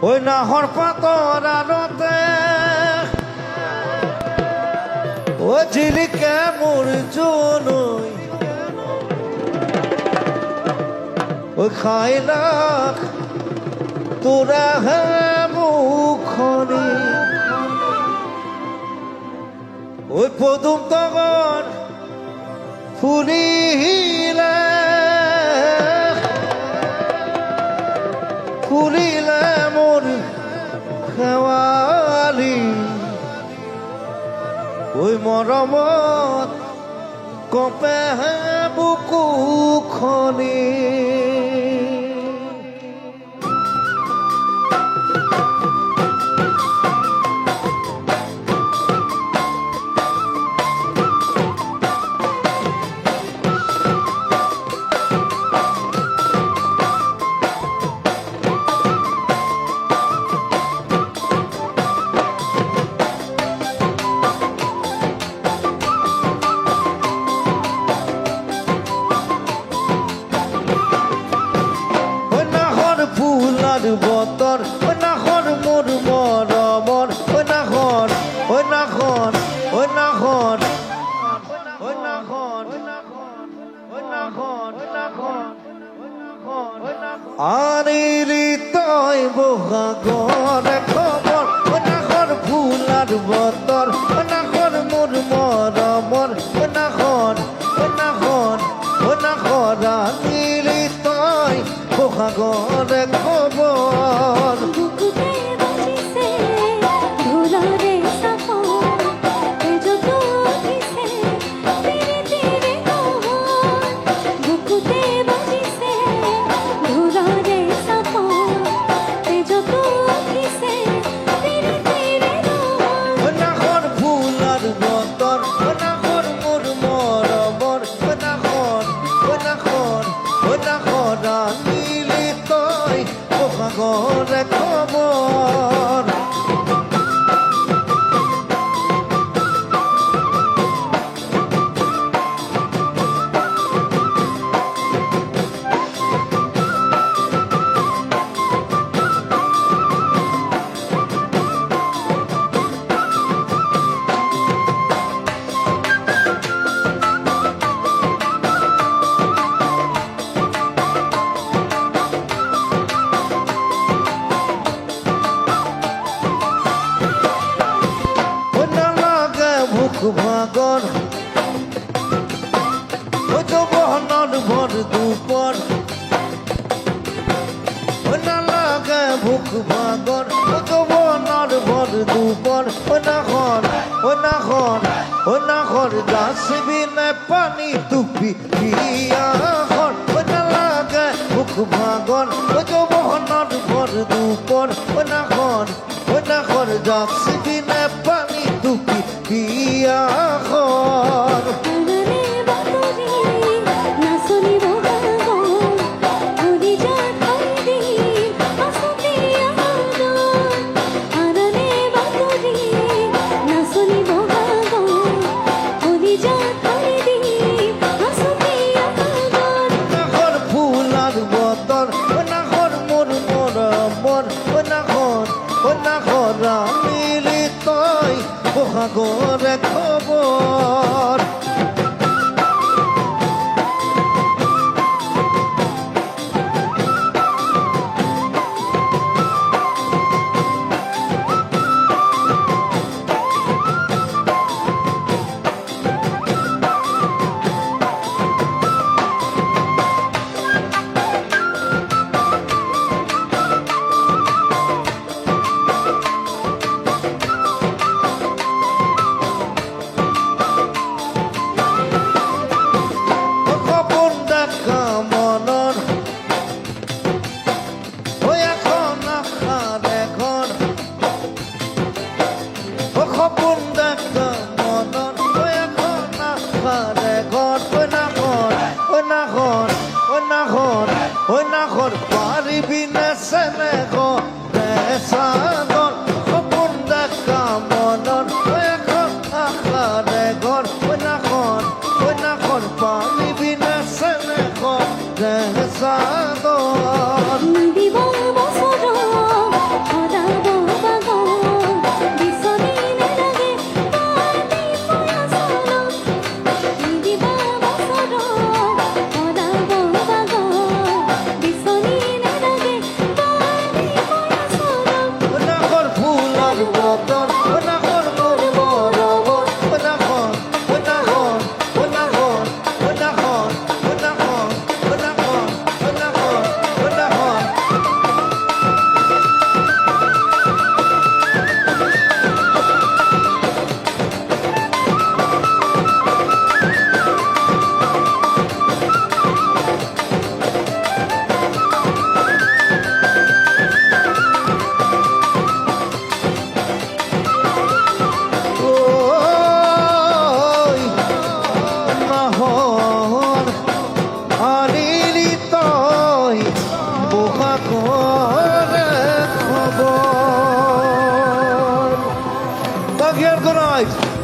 ওই নাহর পাতর আড়তে ও ঝিলিকে মোর জনই ওই খাইলা তোরা হে মুখনি ওই পদুম তগর ফুলিলে ফুলিলে মোর খেৱালি ওই মৰমত কপে বুকুখনি বতর ওই নাহর মোর মরমর ওই নাহর ওই নাহর ওই নাহর ওই নাহর ওই নাহর আনিলি তই বহাগর খবর ওই নাহর ফুলার বতর ওই নাহর মোর মরমর ওই নাহর ওই নাহর ওই নাহর আনিলি তই বহাগর খবর গরে খবর ভাগর ও তো বহনর ভর দুপর ও না লাগে ভুক ভাগর ও তো বহনর ভর দুপর ও না হর ডাস্টবিনে পানি টুপি দিয়া হর ও না লাগে ভুক ভাগর ও তো বহনর ভর দুপর ও না হর ডাস্টবিনে পানি টুপি দিয়া হর ফুলার বতর ও নাহর মোর মরমর ও নাহর মিলি তই বহাগরে খবর নাহর পারিবি না সেনে গো সাগর খবর দেখা মনর এখন আখারে ঘর ওই নাহর পারিবি না সেনে গো সাগর here tonight.